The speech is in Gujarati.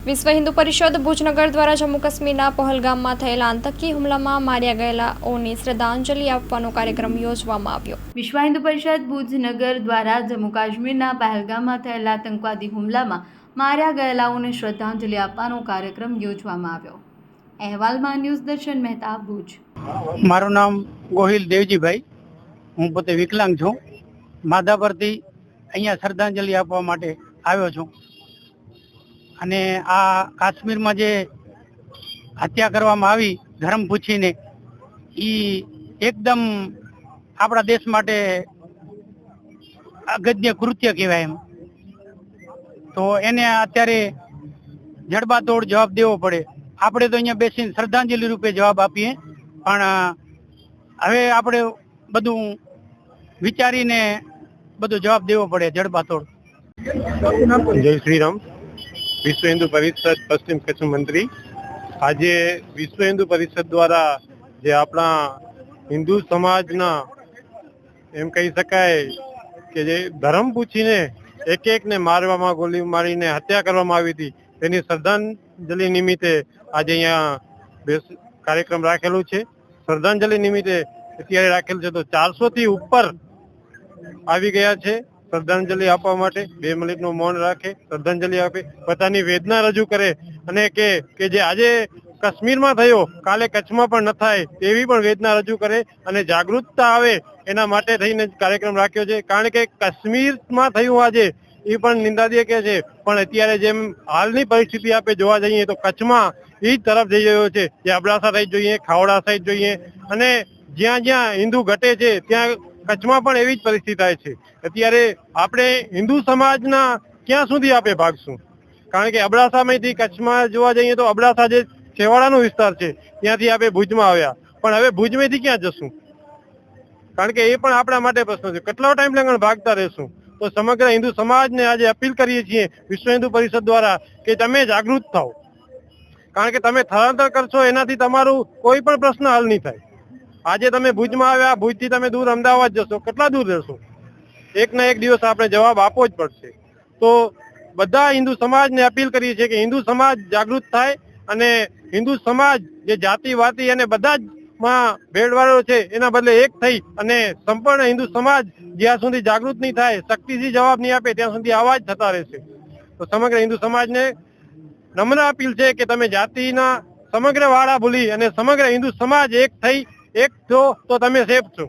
વિશ્વ હિન્દુ પરિષદ ભુજનગર દ્વારા જમ્મુ કાશ્મીરના પહલગામમાં થયેલા આતંકી હુમલામાં માર્યા ગયેલાઓને શ્રદ્ધાંજલિ આપવાનો કાર્યક્રમ યોજવામાં આવ્યો। વિશ્વ હિન્દુ પરિષદ ભુજનગર દ્વારા જમ્મુ કાશ્મીરના પહલગામમાં થયેલા આતંકવાદી હુમલામાં માર્યા ગયેલાઓને શ્રદ્ધાંજલિ આપવાનો કાર્યક્રમ યોજવામાં આવ્યો। અહેવાલમાં ન્યૂઝ દર્શન મહેતા ભુજ। મારું નામ ગોહિલ દેવજીભાઈ, હું પોતે વિકલાંગ છું। માધાપરથી અહીંયા શ્રદ્ધાંજલિ આપવા માટે આવ્યો છું। અને આ કાશ્મીરમાં જે હત્યા કરવામાં આવી ધર્મ પૂછીને, એ એકદમ આપણા દેશ માટે અગત્ય કૃત્ય કહેવાય એમ। તો એને અત્યારે જડબાતોડ જવાબ દેવો પડે। આપણે તો અહીંયા બેસીને શ્રદ્ધાંજલિ રૂપે જવાબ આપીએ, પણ હવે આપણે બધું વિચારીને બધો જવાબ દેવો પડે જડબાતોડ। જય શ્રી રામ। વિશ્વ હિન્દુ પરિષદ પશ્ચિમ કચ્છ મંત્રી। આજે વિશ્વ હિન્દુ પરિષદ દ્વારા જે આપણા હિન્દુ સમાજના એમ કહી શકાય કે જે ધર્મ પૂછીને એકને મારવામાં ગોળી મારીને હત્યા કરવામાં આવી હતી, તેની શ્રદ્ધાંજલિ નિમિત્તે આજે અહીંયા કાર્યક્રમ રાખેલું છે। શ્રદ્ધાંજલિ નિમિત્તે અત્યારે રાખેલું છે તો 400 થી ઉપર આવી ગયા છે શ્રદ્ધાંજલિ આપવા માટે। 2 મિનિટનું મૌન રાખે, શ્રદ્ધાંજલિ આપે, પોતાની વેદના રજૂ કરે અને કે જે આજે કાશ્મીરમાં થયો કાલે કચ્છમાં પણ ન થાય તેવી પણ વેદના રજૂ કરે અને જાગૃતતા આવે એના માટે થઈને કાર્યક્રમ રાખ્યો છે। કારણ કે કાશ્મીરમાં થયું આજે એ પણ નિંદાદીય કે છે, પણ અત્યારે જેમ હાલની પરિસ્થિતિ આપણે જોવા જઈએ તો કચ્છમાં એ જ તરફ જઈ રહ્યો છે। જે અબડાસા સાઈડ જોઈએ, ખાવડા સાઈડ જોઈએ, અને જ્યાં જ્યાં હિન્દુ ઘટે છે ત્યાં કચ્છમાં પણ એવી જ પરિસ્થિતિ થાય છે। અત્યારે આપણે હિન્દુ સમાજના ક્યાં સુધી આપણે ભાગશું? કારણ કે અબડાસામાંથી કચ્છમાં જોવા જઈએ તો અબડાસા જે છેવાડાનો વિસ્તાર છે ત્યાંથી આપણે ભુજમાં આવ્યા, પણ હવે ભુજમાંથી ક્યાં જશું? કારણ કે એ પણ આપણા માટે પ્રશ્ન છે, કેટલો ટાઈમ લગન ભાગતા રહેશું? તો સમગ્ર હિન્દુ સમાજને આજે અપીલ કરીએ છીએ વિશ્વ હિન્દુ પરિષદ દ્વારા કે તમે જાગૃત થાઓ। કારણ કે તમે સ્થળાંતર કરશો એનાથી તમારું કોઈ પણ પ્રશ્ન હલ નહીં થાય। આજે તમે ભુજમાં આવ્યા, ભુજથી તમે દૂર અમદાવાદ જશો, કેટલા દૂર રહેશો? એક ના એક દિવસ આપણે જવાબ આપવો જ પડશે। તો બધા હિન્દુ સમાજને અપીલ કરીએ છીએ કે હિન્દુ સમાજ જાગૃત થાય અને હિન્દુ સમાજ જે જાતિવાદી અને બધા જ માં ભેળવાળો છે એના બદલે એક થઈ અને સંપૂર્ણ હિન્દુ સમાજ જ્યાં સુધી જાગૃત નહીં થાય, શક્તિથી જવાબ નહીં આપે ત્યાં સુધી આવા જ થતા રહેશે। તો સમગ્ર હિન્દુ સમાજને નમ્ર અપીલ છે કે તમે જાતિના સમગ્ર વાળા ભૂલી અને સમગ્ર હિન્દુ સમાજ એક થઈ એક છો તો તમે સેફ છો।